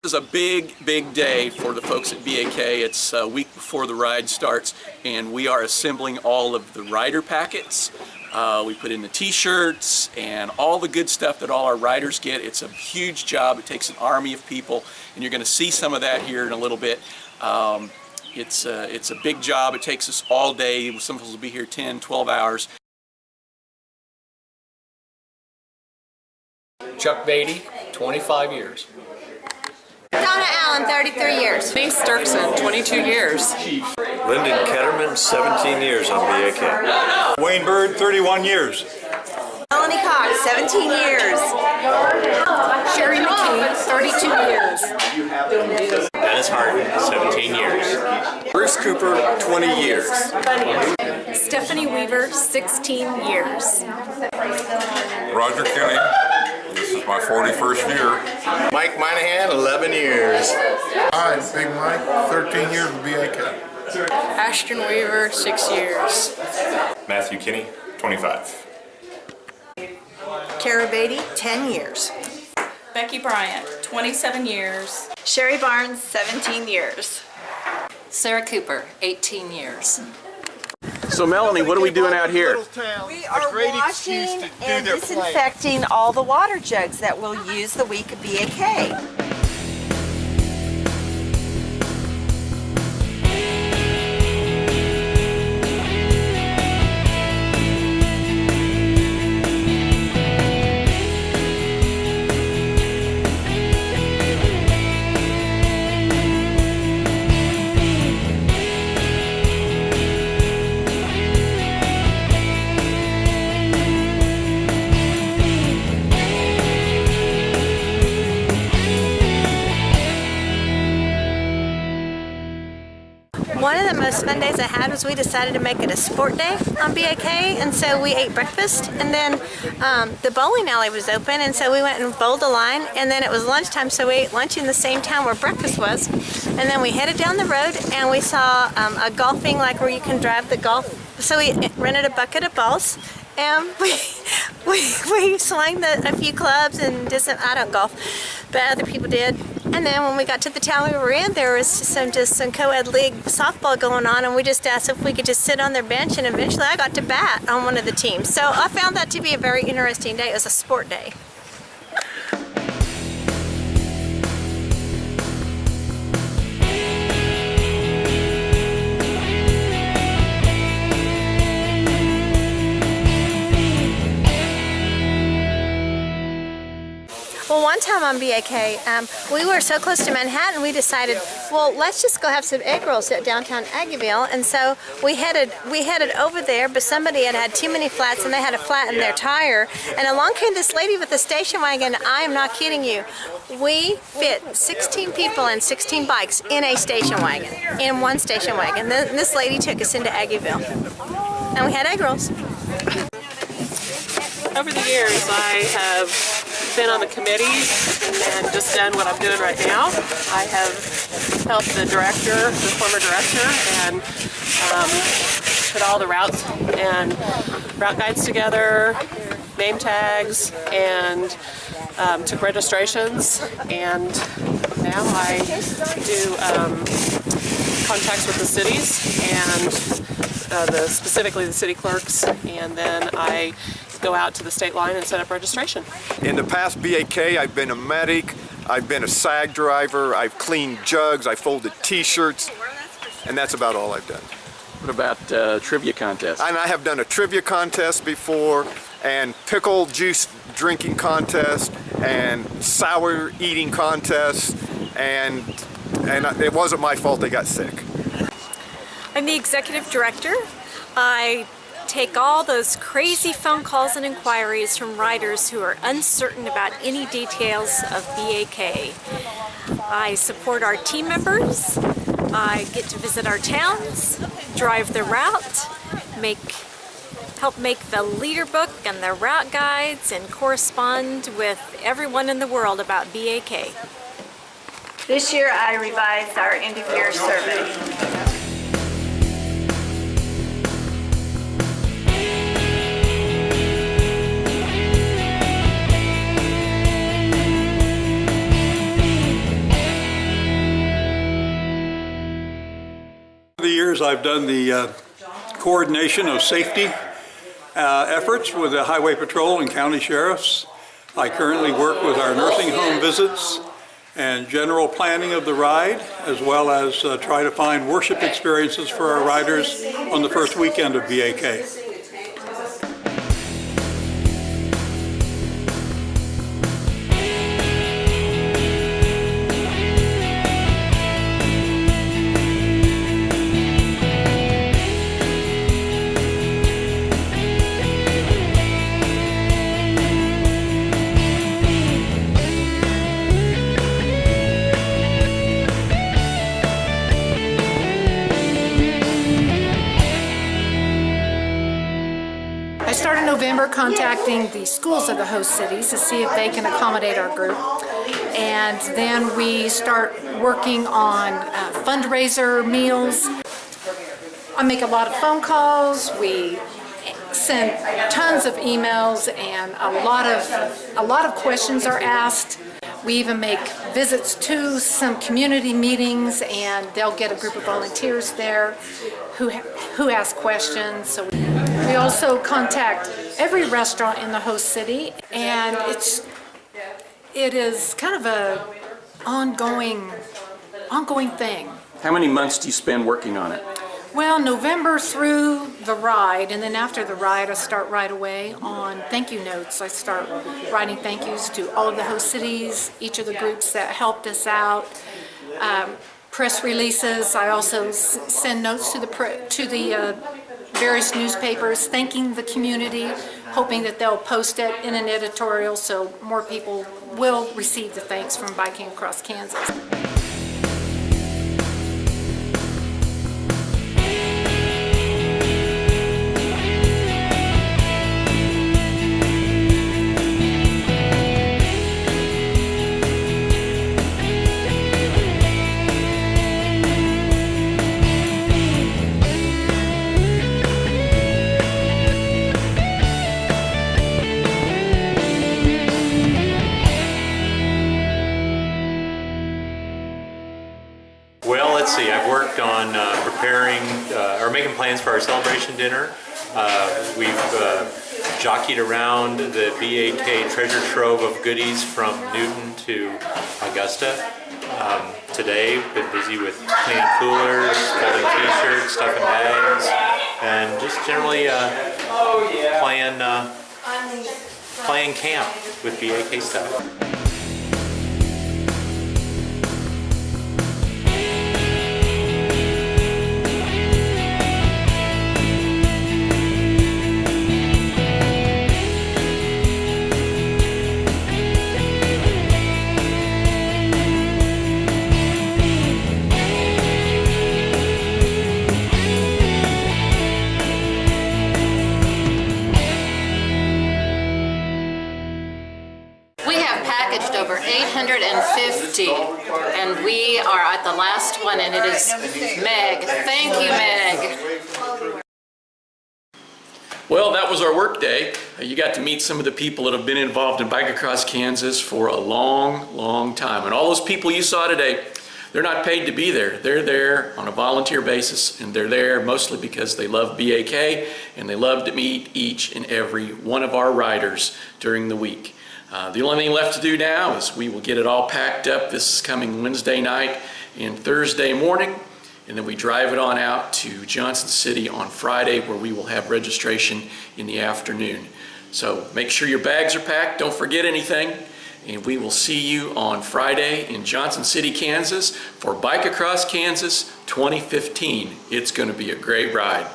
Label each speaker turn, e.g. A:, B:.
A: This is a big day for the folks at BAK. It's a week before the ride starts, and we are assembling all of the rider packets. We put in the t-shirts and all the good stuff that all our riders get. It's a huge job. It takes an army of people, and you're going to see some of that here in a little bit. It's a big job. It takes us all day. Some of us will be here 10, 12 hours.
B: Chuck Beatty, 25 years.
C: Donna Allen, 33 years.
D: Denise Dirksen, 22 years.
E: Lyndon Ketterman, 17 years on BAK.
F: Wayne Bird, 31 years.
C: Melanie Cox, 17 years.
D: Sherry McKee, 32 years.
G: Dennis Harden, 17 years.
B: Bruce Cooper, 20 years.
D: Stephanie Weaver, 16 years.
F: Roger Kenny, this is my 41st year.
E: Mike Moynihan, 11 years.
H: Hi, Big Mike, 13 years with BAK.
D: Ashton Weaver, 6 years.
G: Matthew Kinney, 25.
C: Kara Beatty, 10 years.
D: Becky Bryant, 27 years.
C: Sherry Barnes, 17 years.
D: Sarah Cooper, 18 years.
A: So Melanie, what are we doing out here?
C: We are washing and disinfecting all the water jugs that we'll use the week of BAK. One of the most fun days I had was we decided to make it a sport day on BAK, and so we ate breakfast, and then the bowling alley was open, and so we went and bowled a line, and then it was lunchtime, so we ate lunch in the same town where breakfast was, and then we headed down the road and we saw a golfing, like where you can drive the golf, so we rented a bucket of balls. And we swung a few clubs and did some, I don't golf, but other people did. And then when we got to the town we were in, there was some co-ed league softball going on, and we just asked if we could just sit on their bench, and eventually I got to bat on one of the teams. So I found that to be a very interesting day. It was a sport day. Well, one time on BAK, we were so close to Manhattan, we decided, well, let's just go have some egg rolls at downtown Aggieville. And so we headed over there, but somebody had too many flats, and they had a flat in their tire. And along came this lady with a station wagon. I am not kidding you. We fit 16 people and 16 bikes in a station wagon, in one station wagon. Then this lady took us into Aggieville, and we had egg rolls.
D: Over the years, I have been on the committees and just done what I'm doing right now. I have helped the former director, and put all the routes and route guides together, name tags, and took registrations, and now I do contacts with the cities and specifically the city clerks, and then I go out to the state line and set up registration.
F: In the past BAK, I've been a medic, I've been a SAG driver, I've cleaned jugs, I folded t-shirts, and that's about all I've done.
A: What about trivia contests?
F: And I have done a trivia contest before, and pickle juice drinking contest, and sour eating contest, and it wasn't my fault they got sick.
I: I'm the executive director. I take all those crazy phone calls and inquiries from riders who are uncertain about any details of BAK. I support our team members. I get to visit our towns, drive the route, help make the leader book and the route guides, and correspond with everyone in the world about BAK.
C: This year I revised our end-of-year survey.
J: I've done the coordination of safety efforts with the Highway Patrol and county sheriffs. I currently work with our nursing home visits and general planning of the ride, as well as try to find worship experiences for our riders on the first weekend of BAK.
K: I start in November contacting the schools of the host cities to see if they can accommodate our group. And then we start working on fundraiser meals. I make a lot of phone calls. We send tons of emails, and a lot of questions are asked. We even make visits to some community meetings, and they'll get a group of volunteers there who ask questions. So we also contact every restaurant in the host city, and it is kind of a ongoing thing.
A: How many months do you spend working on it?
K: Well, November through the ride, and then after the ride, I start right away on thank you notes. I start writing thank yous to all of the host cities, each of the groups that helped us out, press releases. I also send notes to the various newspapers, thanking the community, hoping that they'll post it in an editorial so more people will receive the thanks from Biking Across Kansas.
G: Well, let's see. I've worked on preparing or making plans for our celebration dinner. We've jockeyed around the BAK treasure trove of goodies from Newton to Augusta. Today, been busy with cleaning coolers, folding t-shirts, stuffing bags, and just generally playing camp with BAK stuff.
L: Over 850, and we are at the last one, and it is Meg. Thank you, Meg.
A: Well, that was our work day. You got to meet some of the people that have been involved in Bike Across Kansas for a long, long time. And all those people you saw today, they're not paid to be there. They're there on a volunteer basis, and they're there mostly because they love BAK, and they love to meet each and every one of our riders during the week. The only thing left to do now is we will get it all packed up this coming Wednesday night and Thursday morning, and then we drive it on out to Johnson City on Friday, where we will have registration in the afternoon. So make sure your bags are packed, don't forget anything, and we will see you on Friday in Johnson City, Kansas for Bike Across Kansas 2015. It's going to be a great ride.